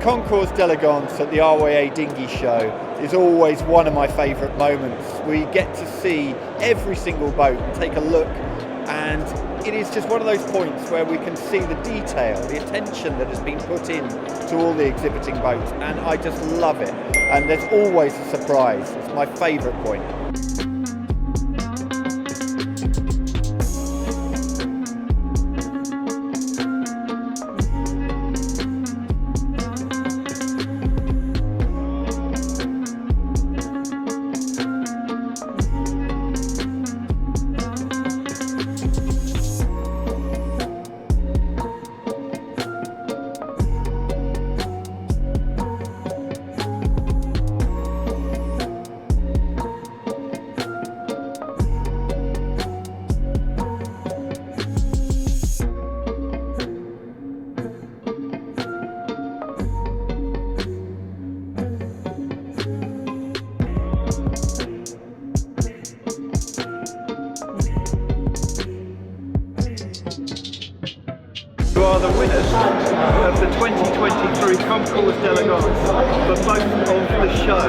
Concours d'Elegance at the RYA Dinghy show is always one of my favourite moments. We get to see every single boat and take a look, and it is just one of those points where we can see the detail, the attention that has been put in to all the exhibiting boats, and I just love it. And there's always a surprise. It's my favourite point. You are the winners of the 2023 Concours d'Elegance for both of the show.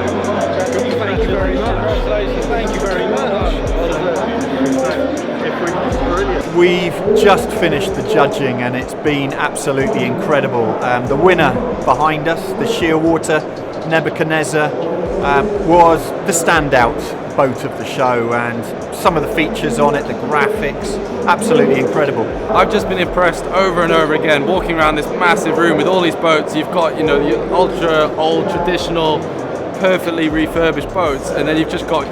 Thank you very much. Thank you very much. Brilliant. We've just finished the judging and it's been absolutely incredible. The winner behind us, the Shearwater Nebuchadnezzar, was the standout boat of the show, and some of the features on it, the graphics, absolutely incredible. I've just been impressed over and over again walking around this massive room with all these boats. You've got, your ultra old traditional perfectly refurbished boats, and then you've just got,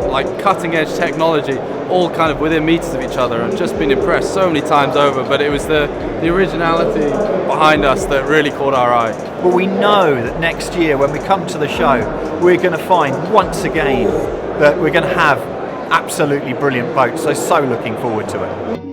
like cutting edge technology all kind of within meters of each other. I've just been impressed so many times over, but it was the originality behind us that really caught our eye. Well, we know that next year when we come to the show, we're going to find once again that we're going to have absolutely brilliant boats, so looking forward to it.